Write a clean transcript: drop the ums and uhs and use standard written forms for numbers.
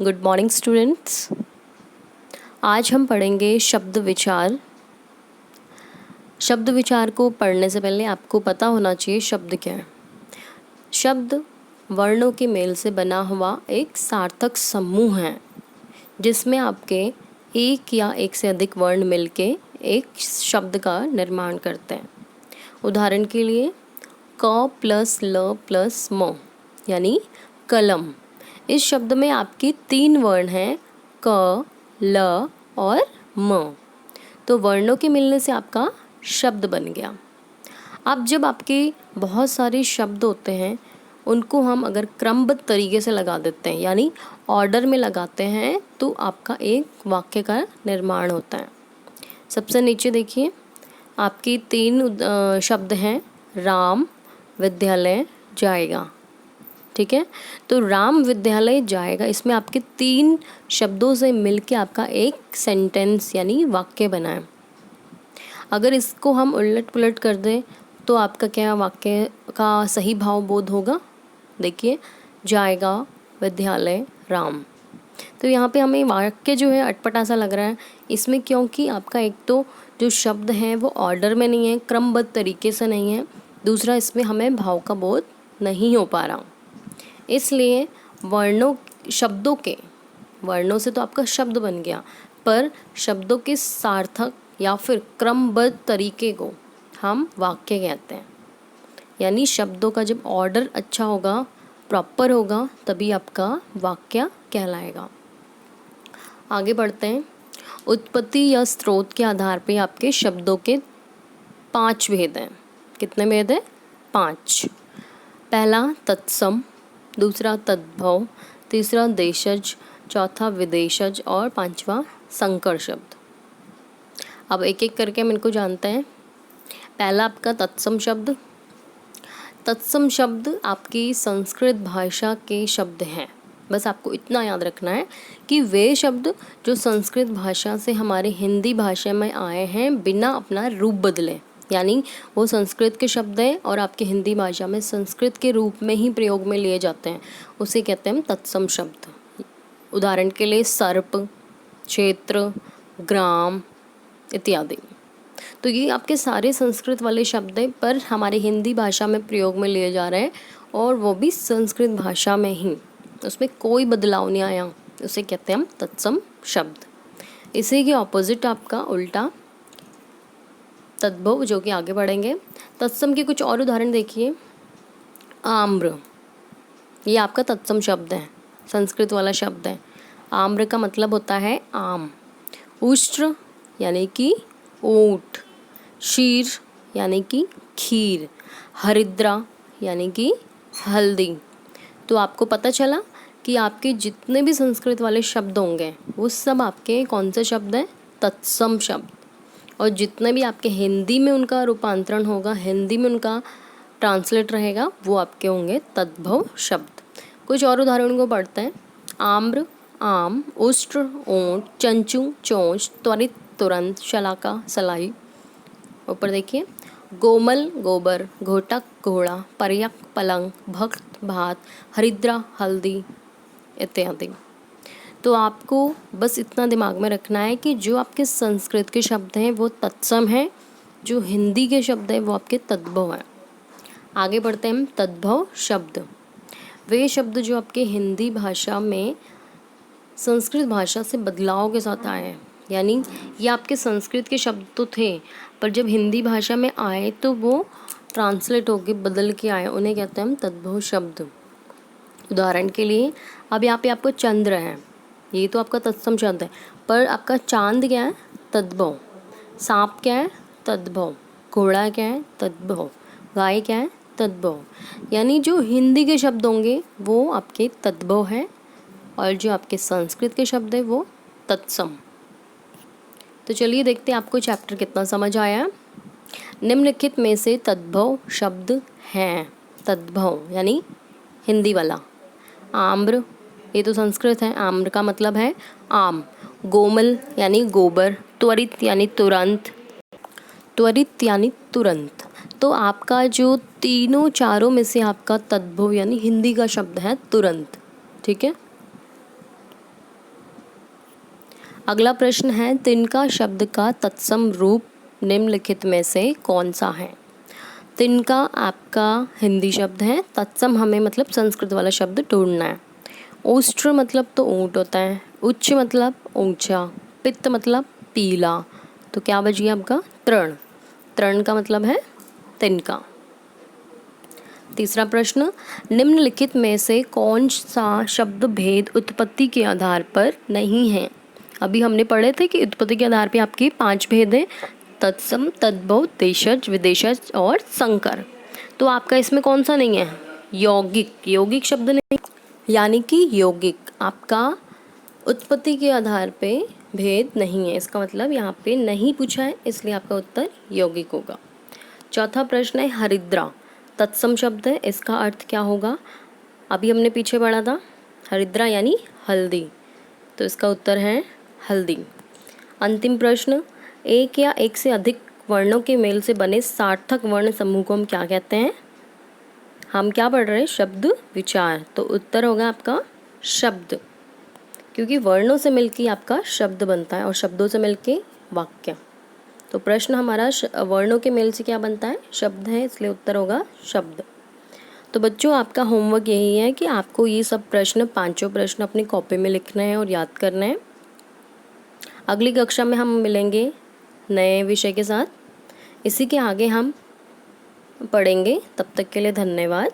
Good morning students. आज हम पढ़ेंगे शब्द विचार। शब्द विचार को पढ़ने से पहले आपको पता होना चाहिए शब्द क्या है। शब्द वर्णों के मेल से बना हुआ एक सार्थक समूह है जिसमें आपके एक या एक से अधिक वर्ण मिलके एक शब्द का निर्माण करते हैं। उदाहरण के लिए क प्लस ल प्लस म यानी कलम। इस शब्द में आपके 3 वर्ण हैं क, ल और म। तो वर्णों के मिलने से आपका शब्द बन गया। अब जब आपके बहुत सारे शब्द होते हैं उनको हम अगर क्रमबद्ध तरीके से लगा देते हैं यानी ऑर्डर में लगाते हैं तो आपका एक वाक्य का निर्माण होता है। सबसे नीचे देखिए, आपके 3 शब्द हैं राम विद्यालय जाएगा। ठीक है, तो राम विद्यालय जाएगा, इसमें आपके 3 शब्दों से मिलके आपका एक सेंटेंस यानी वाक्य बना है। अगर इसको हम उलट पुलट कर दें तो आपका क्या वाक्य का सही भाव बोध होगा। देखिए, जाएगा विद्यालय राम। तो यहाँ पे हमें वाक्य जो है अटपटा सा लग रहा है इसमें, क्योंकि आपका एक तो जो शब्द हैं वो ऑर्डर में नहीं है, क्रमबद्ध तरीके से नहीं है। दूसरा, इसमें हमें भाव का बोध नहीं हो पा रहा। इसलिए शब्दों के वर्णों से तो आपका शब्द बन गया, पर शब्दों के सार्थक या फिर क्रमबद्ध तरीके को हम वाक्य कहते हैं। यानी शब्दों का जब ऑर्डर अच्छा होगा, प्रॉपर होगा, तभी आपका वाक्य कहलाएगा। आगे बढ़ते हैं। उत्पत्ति या स्रोत के आधार पे आपके शब्दों के 5 भेद हैं। कितने भेद हैं? 5। पहला तत्सम, दूसरा तद्भव, तीसरा देशज, चौथा विदेशज और 5वां संकर शब्द। अब एक एक करके हम इनको जानते हैं। पहला आपका तत्सम शब्द। तत्सम शब्द आपकी संस्कृत भाषा के शब्द हैं। बस आपको इतना याद रखना है कि वे शब्द जो संस्कृत भाषा से हमारे हिंदी भाषा में आए हैं बिना अपना रूप बदले, यानी वो संस्कृत के शब्द हैं और आपके हिंदी भाषा में संस्कृत के रूप में ही प्रयोग में लिए जाते हैं, उसे कहते हैं तत्सम शब्द। उदाहरण के लिए सर्प, क्षेत्र, ग्राम इत्यादि। तो ये आपके सारे संस्कृत वाले शब्द हैं पर हमारे हिंदी भाषा में प्रयोग में लिए जा रहे हैं और वो भी संस्कृत भाषा में ही, उसमें कोई बदलाव नहीं आया, उसे कहते हैं हम तत्सम शब्द। इसी के ऑपोजिट आपका उल्टा तद्भव, जो कि आगे बढ़ेंगे। तत्सम के कुछ और उदाहरण देखिए। आम्र, ये आपका तत्सम शब्द है, संस्कृत वाला शब्द है। आम्र का मतलब होता है आम। उष्ट्र यानी कि ऊंट। क्षीर यानी कि खीर। हरिद्रा यानी कि हल्दी। तो आपको पता चला कि आपके जितने भी संस्कृत वाले शब्द होंगे वो सब आपके कौन से शब्द हैं? तत्सम शब्द। और जितने भी आपके हिंदी में उनका रूपांतरण होगा, हिंदी में उनका ट्रांसलेट रहेगा, वो आपके होंगे तद्भव शब्द। कुछ और उदाहरणों को पढ़ते हैं। आम्र आम, उष्ट्र ऊंट, चंचू चोंच, त्वरित तुरंत, शलाका सलाई। ऊपर देखिए, गोमल गोबर, घोटक घोड़ा, पर्यक पलंग, भक्त भात, हरिद्रा हल्दी इत्यादि। तो आपको बस इतना दिमाग में रखना है कि जो आपके संस्कृत के शब्द हैं वो तत्सम हैं, जो हिंदी के शब्द हैं वो आपके तद्भव हैं। आगे बढ़ते हैं हम। तद्भव शब्द वे शब्द जो आपके हिंदी भाषा में संस्कृत भाषा से बदलाव के साथ आए हैं, यानी ये आपके संस्कृत के शब्द तो थे पर जब हिंदी भाषा में आए तो वो ट्रांसलेट होके बदल के आए, उन्हें कहते हैं हम तद्भव शब्द। उदाहरण के लिए, अब यहाँ पे आपको चंद्र है, ये तो आपका तत्सम शब्द है, पर आपका चांद क्या है? तद्भव। सांप क्या है? तद्भव। घोड़ा क्या है? तद्भव। गाय क्या है? तद्भव। यानी जो हिंदी के शब्द होंगे वो आपके तद्भव हैं और जो आपके संस्कृत के शब्द हैं वो तत्सम। तो चलिए देखते हैं आपको चैप्टर कितना समझ आया। निम्नलिखित में से तद्भव शब्द हैं। तद्भव यानी हिंदी वाला। आम्र, ये तो संस्कृत है, आम्र का मतलब है आम। गोमल यानी गोबर। त्वरित यानी तुरंत। त्वरित यानी तुरंत। तो आपका जो तीनों चारों में से आपका तद्भव यानी हिंदी का शब्द है तुरंत। ठीक है। अगला प्रश्न है, तिनका शब्द का तत्सम रूप निम्नलिखित में से कौन सा है? तिनका आपका हिंदी शब्द है, तत्सम हमें मतलब संस्कृत वाला शब्द ढूंढना है। ओष्ट्र मतलब तो ऊँट होता है, उच्च मतलब ऊंचा, पित्त मतलब पीला, तो क्या बच गया आपका? तृण। तृण का मतलब है तिनका। तीसरा प्रश्न, निम्नलिखित में से कौन सा शब्द भेद उत्पत्ति के आधार पर नहीं है? अभी हमने पढ़े थे कि उत्पत्ति के आधार पे आपके 5 भेद हैं, तत्सम, तद्भव, देशज, विदेशज और संकर। तो आपका इसमें कौन सा नहीं है? यौगिक। यौगिक शब्द नहीं, यानी कि यौगिक आपका उत्पत्ति के आधार पे भेद नहीं है, इसका मतलब यहाँ पे नहीं पूछा है, इसलिए आपका उत्तर यौगिक होगा। चौथा प्रश्न है, हरिद्रा तत्सम शब्द है, इसका अर्थ क्या होगा? अभी हमने पीछे पढ़ा था, हरिद्रा यानी हल्दी, तो इसका उत्तर है हल्दी। अंतिम प्रश्न, एक या एक से अधिक वर्णों के मेल से बने सार्थक वर्ण समूह को हम क्या कहते हैं? हम क्या पढ़ रहे हैं? शब्द विचार, तो उत्तर होगा आपका शब्द, क्योंकि वर्णों से मिलकर आपका शब्द बनता है और शब्दों से मिलके वाक्य। तो प्रश्न हमारा वर्णों के मेल से क्या बनता है? शब्द है, इसलिए उत्तर होगा शब्द। तो बच्चों, आपका होमवर्क यही है कि आपको ये सब प्रश्न, 5 प्रश्न अपनी कॉपी में लिखना है और याद करना है। अगली कक्षा में हम मिलेंगे नए विषय के साथ, इसी के आगे हम पढ़ेंगे। तब तक के लिए धन्यवाद।